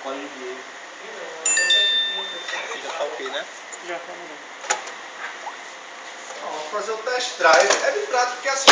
código de... Aqui já tá ok, né? Já tá bom. Vamos fazer o test drive. É bem prático porque assim,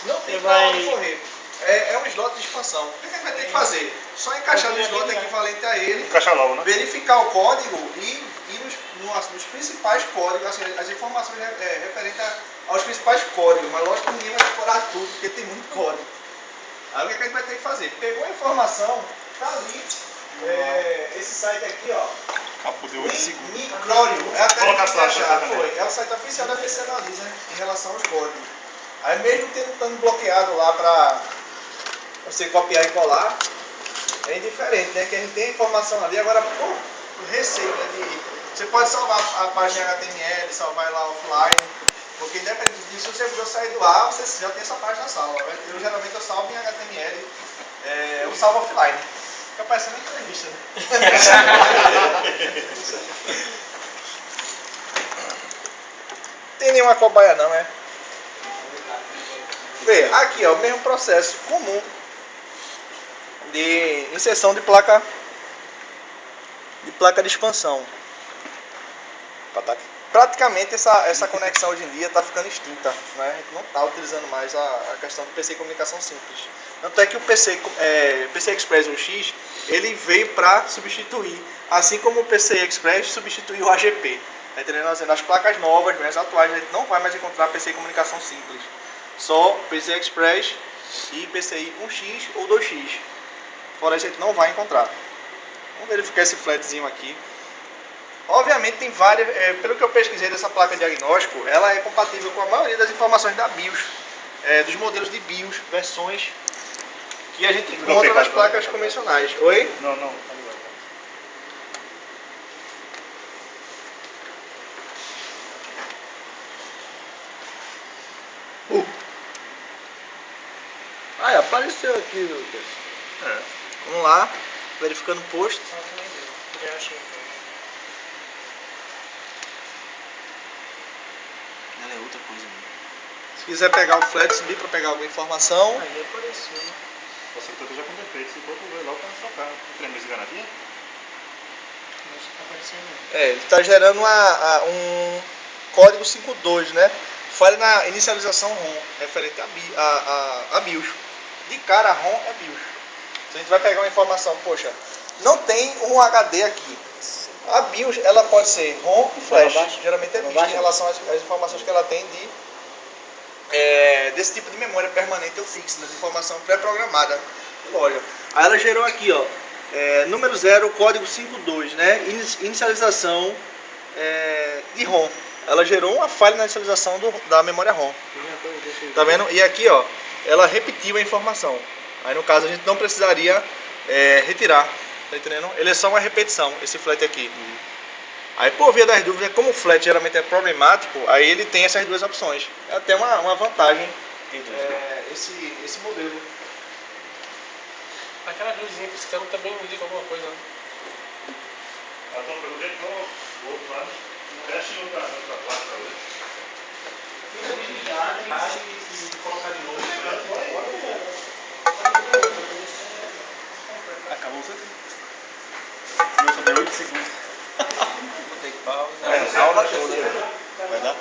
não tem pra onde correr. É um slot de expansão. O que a gente vai ter que fazer? Só encaixar no slot equivalente a ele, Encaixar logo, né? verificar o código e nos principais códigos, assim, as informações referentes aos principais códigos, mas lógico que ninguém vai decorar tudo, porque tem muito código. Aí o que a gente vai ter que fazer? Pegou a informação, tá ali, esse site aqui, ó. Papo de 8 segundos. Micrório, é até Coloca que a achar, também. foi. É o site oficial da PC Analisa, né, em relação aos códigos. Aí mesmo estando bloqueado lá para você copiar e colar, é indiferente, né? Que a gente tem a informação ali, agora o receio, né, você pode salvar a página em HTML, salvar lá offline, porque independente disso, se o servidor sair do ar, você já tem essa página salva. Eu geralmente salvo em HTML, eu salvo offline. Fica parecendo uma entrevista, né? Tem nenhuma cobaia não, é? Vê, aqui ó, o mesmo processo comum de inserção de placa de expansão. Praticamente essa conexão hoje em dia está ficando extinta, né? A gente não está utilizando mais a questão do PC comunicação simples. Tanto é que o PC Express UX ele veio para substituir, assim como o PC Express substituiu o AGP. Tá entendendo? As placas novas, mais atuais, a gente não vai mais encontrar PC comunicação simples. Só PC Express e PCI 1X ou 2X. Fora a gente não vai encontrar. Vamos verificar esse flatzinho aqui. Obviamente tem várias, pelo que eu pesquisei dessa placa de diagnóstico, ela é compatível com a maioria das informações da BIOS, dos modelos de BIOS, versões que a gente encontra nas placas convencionais. Oi? Não, tá ligado. Apareceu aqui, Lucas. É. Vamos lá, verificando o posto. Já achei. Ela é outra coisa mesmo. Se quiser pegar o flat, subir para pegar alguma informação. Aí apareceu. Você que já com defeito, se for, tu vai logo para sua cara. Tem mês de garantia? Não está aparecendo. Ele está gerando um código 5.2, né? Falha na inicialização ROM, referente a BIOS. De cara, a ROM é BIOS. Se a gente vai pegar uma informação, poxa, não tem um HD aqui. A BIOS, ela pode ser ROM e flash. Geralmente é BIOS em relação às informações que ela tem desse tipo de memória permanente ou fixa, das informações pré-programadas. Olha, aí ela gerou aqui, ó, número 0, código 5.2, né? Inicialização de ROM. Ela gerou uma falha na inicialização da memória ROM. Tá vendo? E aqui, ó, ela repetiu a informação. Aí no caso a gente não precisaria retirar, tá entendendo? Ele é só uma repetição, esse flat aqui. Aí por via das dúvidas, como o flat geralmente é problemático, aí ele tem essas duas opções. É até uma vantagem esse modelo. Aquela luzinha piscando também indica alguma coisa, né? Eu tô perguntando qual o outro lado. Teste em outra placa pra ver. E colocar de novo. Acabou o seu tempo. Meu só deu 8 segundos. Vou ter que pausa. A aula toda. Vai dar?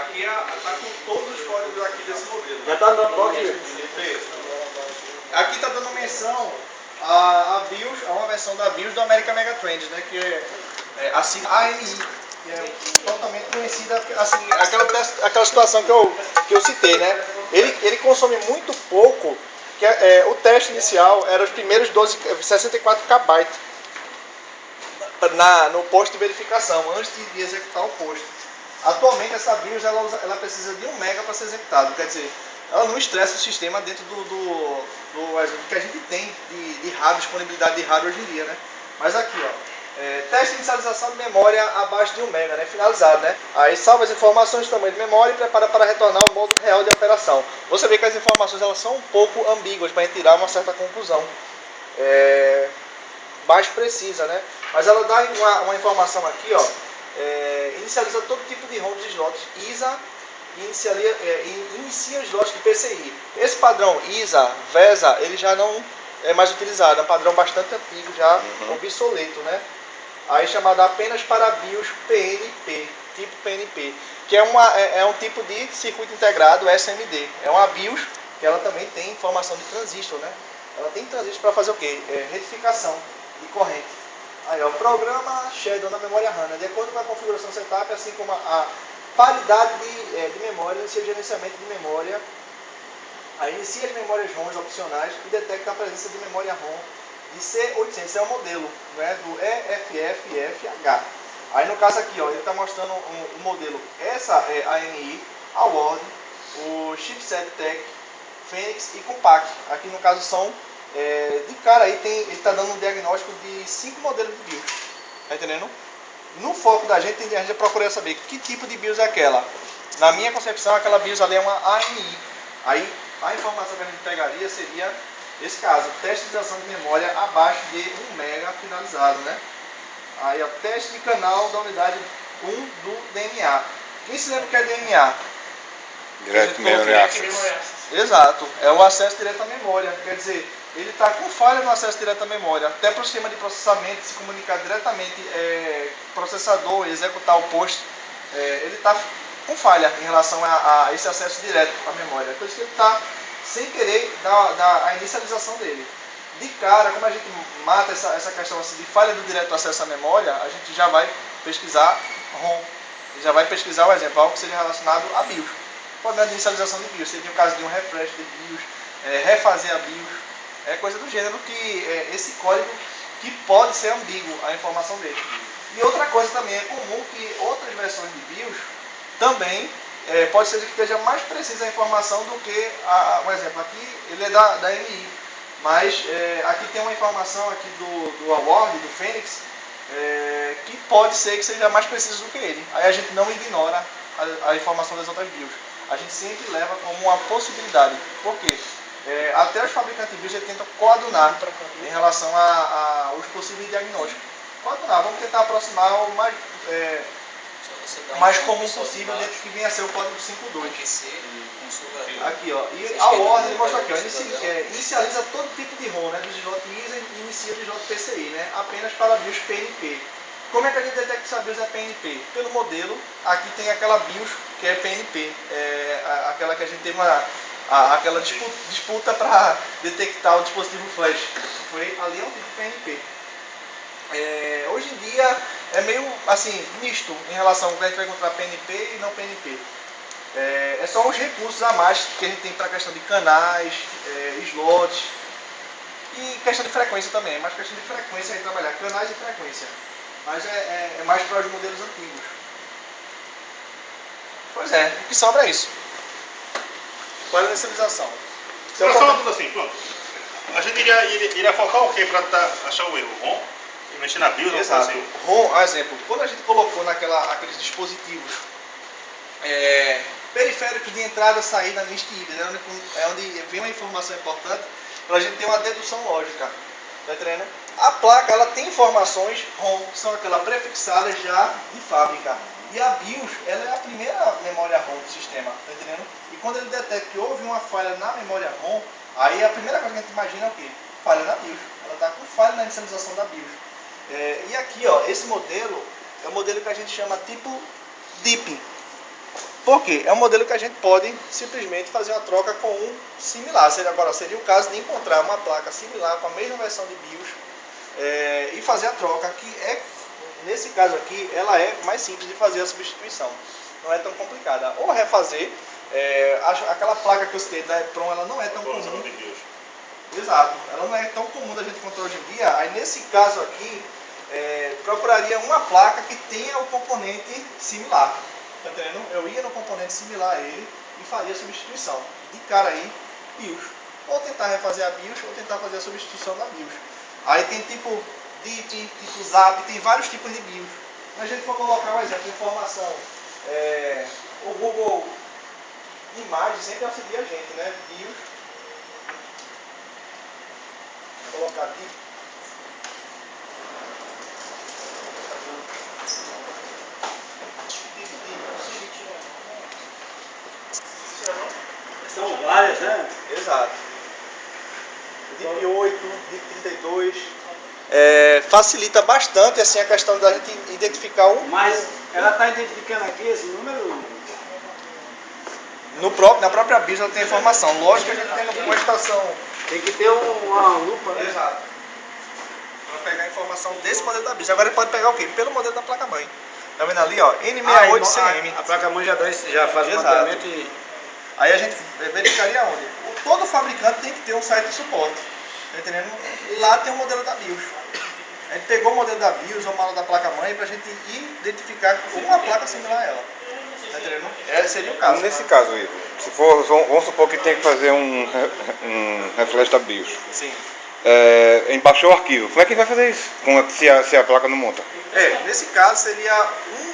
Aqui está com todos os códigos aqui desse modelo. Já tá dando bloco, Aqui está dando menção a BIOS, a uma versão da BIOS do American Megatrends, né? Que é a sigla AMI, que é totalmente conhecida, assim, aquela situação que eu citei, né? Ele consome muito pouco, que o teste inicial era os primeiros 64 KB no posto de verificação, antes de executar o posto. Atualmente essa BIOS ela precisa de 1 MB para ser executado, quer dizer, ela não estressa o sistema dentro do que a gente tem de hardware, disponibilidade de hardware hoje em dia, né? Mas aqui, ó, teste de inicialização de memória abaixo de 1 MB, né? Finalizado, né? Aí salva as informações do tamanho de memória e prepara para retornar ao modo real de operação. Você vê que as informações elas são um pouco ambíguas para tirar uma certa conclusão mais precisa, né? Mas ela dá uma informação aqui, ó, inicializa todo tipo de ROM de slots ISA e inicia os slots de PCI. Esse padrão ISA, VESA, ele já não é mais utilizado, é um padrão bastante antigo já, obsoleto, né? Aí chamado apenas para BIOS PNP, tipo PNP, que é um tipo de circuito integrado SMD. É uma BIOS que ela também tem informação de transistor, né? Ela tem transistor para fazer o quê? Retificação de corrente. Aí, ó, programa Shadow na memória RAM, né? De acordo com a configuração setup, assim como a paridade de memória, inicia o gerenciamento de memória. Aí inicia as memórias ROMs opcionais e detecta a presença de memória ROM de C800, é o modelo, né, do EFFFH. Aí no caso aqui, ó, ele está mostrando um modelo, essa é a ANI, a Word, o Chipset Tech, Phoenix e Compact. Aqui no caso são, de cara aí ele está dando um diagnóstico de 5 modelos de BIOS, tá entendendo? No foco da gente, a gente procura saber que tipo de BIOS é aquela. Na minha concepção, aquela BIOS ali é uma ANI. Aí a informação que a gente pegaria seria, nesse caso, testização de memória abaixo de 1 MB finalizado, né? Aí, ó, teste de canal da unidade 1 do DMA. Quem se lembra o que é DMA? Direct Memory Access. Exato, é o acesso direto à memória. Quer dizer, ele está com falha no acesso direto à memória. Até para o sistema de processamento se comunicar diretamente, processador e executar o post, ele está com falha em relação a esse acesso direto à memória. Por isso que ele está sem querer dar a inicialização dele. De cara, como a gente mata essa questão assim, de falha do direto acesso à memória, a gente já vai pesquisar ROM. Já vai pesquisar o exemplo, algo que seja relacionado a BIOS. Problema de inicialização de BIOS, seria o caso de um refresh de BIOS, refazer a BIOS, é coisa do gênero que esse código que pode ser ambíguo a informação dele. E outra coisa também, é comum que outras versões de BIOS também pode ser que esteja mais precisa a informação do que, um exemplo, aqui ele é da MI, mas aqui tem uma informação aqui do Award, do Phoenix, que pode ser que seja mais preciso do que ele. Aí a gente não ignora a informação das outras BIOS. A gente sempre leva como uma possibilidade. Por quê? Até os fabricantes de BIOS tentam coadunar em relação aos possíveis diagnósticos. Coadunar, vamos tentar aproximar o mais comum possível dentro do que venha a ser o código 5.2. Aqui, ó, e a ordem ele mostra aqui, ó, inicializa todo tipo de ROM, né, do slot ISA e inicia do slot PCI, né, apenas para BIOS PNP. Como é que a gente detecta se a BIOS é PNP? Pelo modelo, aqui tem aquela BIOS que é PNP, aquela que a gente teve aquela disputa para detectar o dispositivo flash. Ali é um tipo PNP. Hoje em dia é meio assim, misto em relação ao que a gente vai encontrar PNP e não PNP. É só os recursos a mais que a gente tem para a questão de canais, slots e questão de frequência também. Mais questão de frequência aí trabalhar, canais e frequência. Mas é mais para os modelos antigos. Pois é, o que sobra é isso. Qual é a inicialização? Só uma dúvida assim, pronto. A gente iria focar o que para achar o erro? ROM? E mexer na BIOS? Exato. Assim. ROM, exemplo, quando a gente colocou aqueles dispositivos periféricos de entrada e saída no STID, né, onde vem uma informação importante, para a gente ter uma dedução lógica. Tá entendendo? A placa ela tem informações ROM, que são aquelas prefixadas já de fábrica. E a BIOS ela é a primeira memória ROM do sistema. Tá entendendo? E quando ele detecta que houve uma falha na memória ROM, aí a primeira coisa que a gente imagina é o quê? Falha na BIOS. Ela está com falha na inicialização da BIOS. E aqui, ó, esse modelo é o modelo que a gente chama tipo DIP. Por quê? É um modelo que a gente pode simplesmente fazer uma troca com um similar. Agora, seria o caso de encontrar uma placa similar com a mesma versão de BIOS e fazer a troca, que nesse caso aqui, ela é mais simples de fazer a substituição. Não é tão complicada. Ou refazer, aquela placa que eu citei da EPROM, ela não é tão comum. Exato, ela não é tão comum da gente encontrar hoje em dia. Aí nesse caso aqui, procuraria uma placa que tenha o componente similar. Tá entendendo? Eu ia no componente similar a ele e faria a substituição. De cara aí, BIOS. Ou tentar refazer a BIOS ou tentar fazer a substituição da BIOS. Aí tem tipo DIP, tipo ZAP, tem vários tipos de BIOS. Se a gente for colocar um exemplo de informação, o Google Imagens sempre auxilia a gente, né? BIOS. Vou colocar DIP. São várias, né? Exato. DIP 8, DIP 32. Facilita bastante assim, a questão da gente identificar Mas ela está identificando aqui esse número? na própria BIOS ela tem informação. Lógico que a gente tem uma estação. Tem que ter uma lupa, né? Exato. Para pegar a informação desse modelo da BIOS. Agora ele pode pegar o quê? Pelo modelo da placa-mãe. Tá vendo ali, ó? N68CM. A placa-mãe já faz o Exato. mapeamento e... Aí a gente verificaria onde? Todo fabricante tem que ter um site de suporte. Tá entendendo? Lá tem o modelo da BIOS. A gente pegou o modelo da BIOS ou o modelo da placa-mãe pra gente identificar uma placa similar a ela. Tá entendendo? Esse seria o caso. Nesse caso, Ivo, se for, vamos supor que tem que fazer um refresh da BIOS. Sim. Baixou o arquivo. Como é que vai fazer isso? Se a placa não monta? Nesse caso seria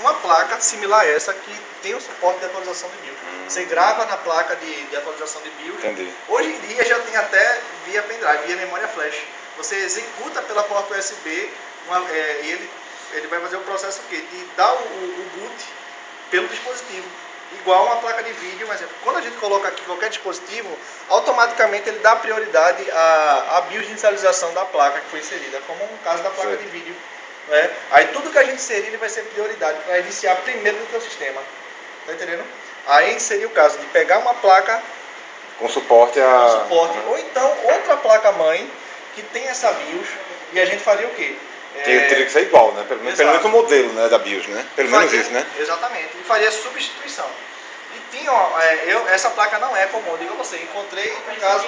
uma placa similar a essa que tem o suporte de atualização de BIOS. Você grava na placa de atualização de BIOS. Entendi. Hoje em dia já tem até via pendrive, via memória flash. Você executa pela porta USB e ele vai fazer o processo o quê? De dar o boot pelo dispositivo. Igual uma placa de vídeo, mas quando a gente coloca aqui qualquer dispositivo, automaticamente ele dá prioridade à BIOS de inicialização da placa que foi inserida, como no caso da placa de vídeo. Né? Aí tudo que a gente inserir ele vai ser prioridade para iniciar primeiro no teu sistema. Tá entendendo? Aí seria o caso de pegar uma placa Com suporte com suporte, ou então outra placa mãe que tem essa BIOS, e a gente faria o quê? Teria que ser igual, né? Pelo menos o modelo, né, da BIOS, né? Pelo menos faria, isso, né? Exatamente. E faria substituição. E tinha, essa placa não é comum, digo a você, encontrei um caso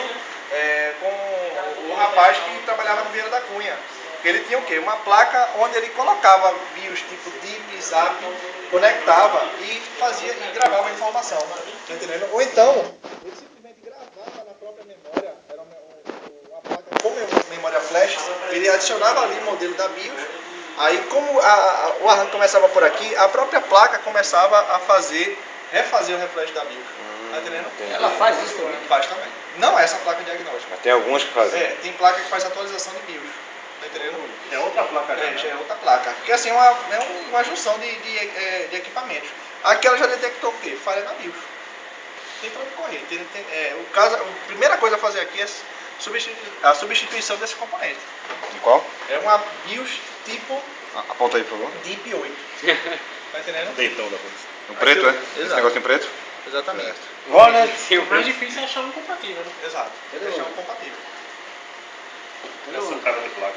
com um rapaz que trabalhava no Vieira da Cunha. Ele tinha o quê? Uma placa onde ele colocava BIOS tipo DIP, ZAP, conectava e fazia e gravava a informação. Tá entendendo? Ou então, ele simplesmente gravava na própria memória, era uma placa com memória flash, ele adicionava ali o modelo da BIOS. Aí como o arranque começava por aqui, a própria placa começava a refazer o refresh da BIOS. Tá entendendo? Ela faz isso também? Faz também. Não é essa placa diagnóstica. Mas tem algumas que fazem. Tem placa que faz atualização de BIOS. Tá entendendo? É outra placa Já é outra placa. Porque assim, é uma junção de equipamentos. Aqui ela já detectou o quê? Falha na BIOS. Tem pra onde correr. A primeira coisa a fazer aqui é a substituição desse componente. De qual? É uma BIOS tipo Aponta aí, por favor. DIP 8. Tá entendendo? Deitão da coisa. O preto, Aqui, Esse exato. negócio em preto? Exatamente. O mais difícil é achar um compatível, né? Exato. Deixar um compatível. Essa cara de placa.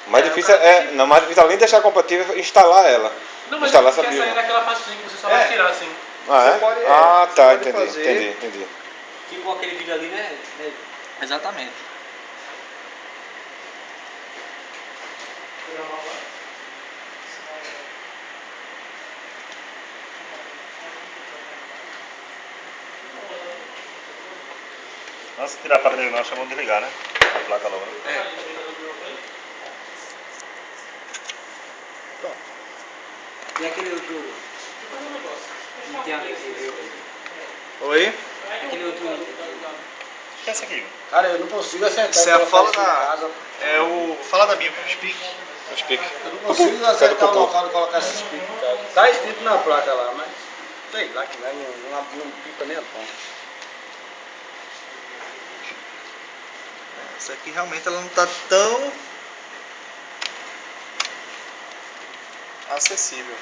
O mais difícil além de deixar compatível, instalar ela. Não, mas Instalar quer essa BIOS. sair daquela facinha que você só vai tirar assim. Ah, Você pode- tá, você pode entendi, fazer- entendi. Tipo aquele vídeo ali, né? Exatamente. Antes de tirar a placa de diagnóstica, vamos desligar, né? A placa logo. E aquele outro... Não tem aquele... Oi? Aquele outro... O que é esse aqui? Cara, eu não consigo acertar. Isso é a colocar fala isso em da. casa. Fala da BIOS, Speak. Explique. Eu não consigo acertar o local de colocar esse speak, cara. Tá escrito na placa lá, mas... Sei lá que não pipa nem a ponta. Essa aqui realmente ela não está tão acessível.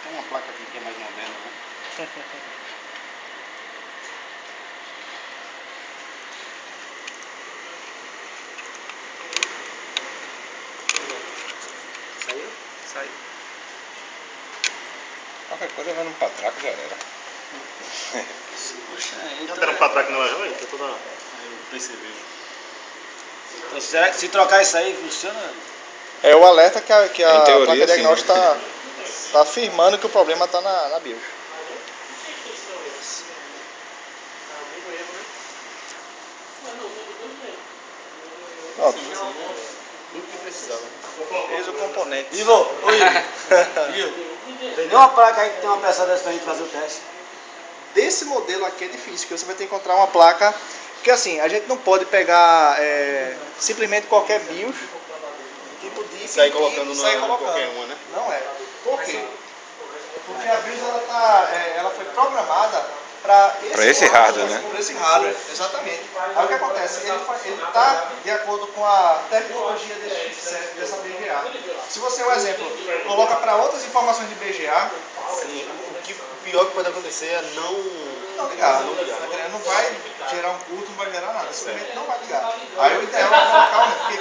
Tem uma placa aqui que é mais moderna, né? Saiu? Saiu. Qualquer coisa vai no patraco já era. Poxa, Já então... deram pra trás que não vai ver? Tá toda... Eu percebi. Então, será que se trocar isso aí funciona? É o alerta que a Em teoria, placa sim. diagnóstica está afirmando que o problema está na BIOS. Pronto. Tudo que precisava. Eis o componente. Ivo, oi. Tem nenhuma placa aí que tem uma peça dessa pra gente fazer o teste? Desse modelo aqui é difícil, porque você vai ter que encontrar uma placa. Porque assim, a gente não pode pegar simplesmente qualquer BIOS, tipo DIP, Sair colocando sair na colocando. qualquer uma, né? Não é. Por quê? Porque a BIOS ela foi programada para esse hardware, né? Para esse hardware, exatamente. Aí o que acontece? Ele está de acordo com a tecnologia desse chipset, dessa BGA. Se você, um exemplo, coloca para outras informações de BGA, Sim, o que pior que pode acontecer é não ligar. Tá entendendo? Não vai gerar um curto, não vai gerar nada. Simplesmente não vai ligar. Aí o ideal é colocar porque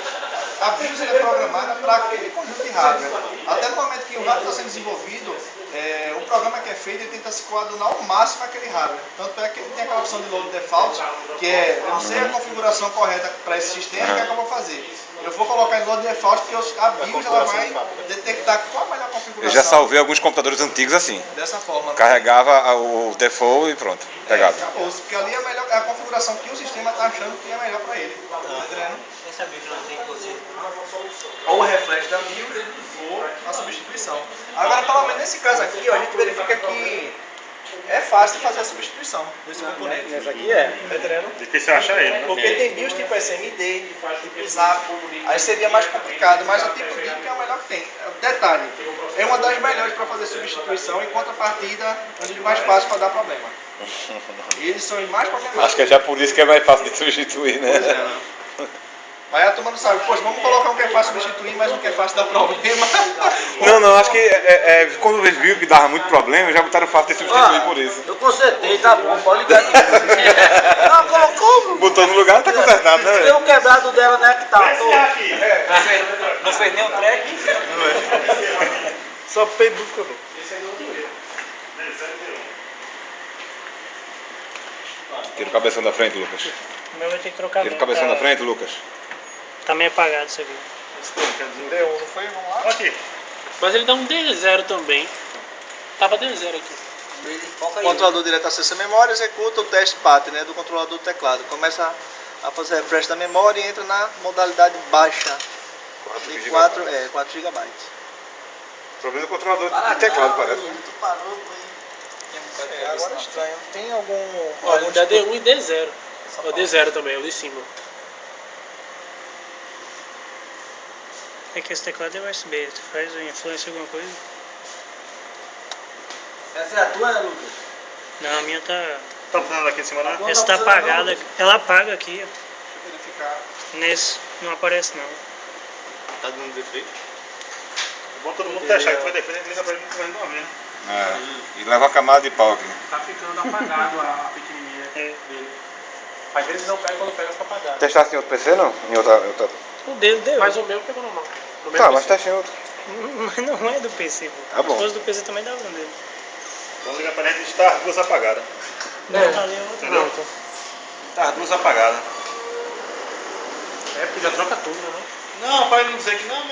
a BIOS é programada para aquele conjunto de hardware. Até no momento que o hardware está sendo desenvolvido, o programa que é feito ele tenta se coadunar ao máximo aquele hardware. Tanto é que ele tem aquela opção de load default, que é, eu não sei a configuração correta para esse sistema, o que é que eu vou fazer? Eu vou colocar em load default, porque a BIOS ela vai detectar qual a melhor Eu configuração. já salvei alguns computadores antigos assim. Dessa forma. Carregava o default e pronto, pegado. Acabou, porque ali é a configuração que o sistema está achando que é melhor para ele. Tá entendendo? Essa BIOS não tem inclusive. Ou o refresh da BIOS ou a substituição. Agora, pelo menos nesse caso aqui, ó, a gente verifica que é fácil de fazer a substituição desse componente. Nessa aqui é. Tá entendendo? Difícil achar ele, né? Porque tem BIOS tipo SMD, tipo ZAP, aí seria mais complicado, mas o tipo DIP é o melhor que tem. Detalhe, é uma das melhores para fazer substituição, em contrapartida, um dos mais fáceis para dar problema. Eles são os mais problemáticos. Acho que é já por isso que é mais fácil de substituir, Pois é, né? né? Mas a turma não sabe, poxa, vamos colocar um que é fácil substituir, mas um que é fácil dar problema. Não, acho que quando eles viram que dava muito problema, já botaram fácil de substituir por isso. Eu consertei, tá bom, pode ligar de novo. Não, colocou. Botou no lugar, tá consertado, né? Tem um quebrado dela, né, que tá. aqui. Não fez nem o track. Só paybook que eu vou. Tira o cabeção da frente, Lucas. O meu vai ter que trocar Tira o cabeção da frente, Lucas. Tá meio apagado isso aqui. Deu, não foi? Vamos lá. Aqui. Mas ele dá um D0 também. Tava D0 aqui. O controlador direto acessa a memória, executa o teste PAT, né, do controlador do teclado. Começa a fazer refresh da memória e entra na modalidade baixa. De 4 GB. Problema do controlador de teclado, parece. Tu parou, Agora é estranho. Tem algum... Olha, dá D1 e D0. O D0 também, o de cima. É que esse teclado é USB, tu faz influência alguma coisa? Essa é a tua, né, Lucas? Não, a minha tá. Tá funcionando aqui em cima, né? Essa tá apagada. Ela apaga aqui, ó. Deixa eu verificar. Nesse. Não aparece não. Tá dando defeito? É bom todo mundo testar, que vai defender, a gente liga pra ele de uma vez, né? E leva a camada de pau aqui. Tá ficando apagado a pequenininha dele. Às vezes não pega, quando pega fica apagado. Testasse em outro PC, não? Em outra... O dele deu. Mas o meu pegou normal. No meu Tá, PC. mas teste em outro. Mas não é do PC, pô. Tá bom. Se fosse do PC também dava um dele. Vamos ligar pra ele e estar as duas apagadas. Não, tá ali outro. Entendeu? Tá as duas apagadas. É, porque já troca tudo, né? Não, pra ele não dizer que não, mas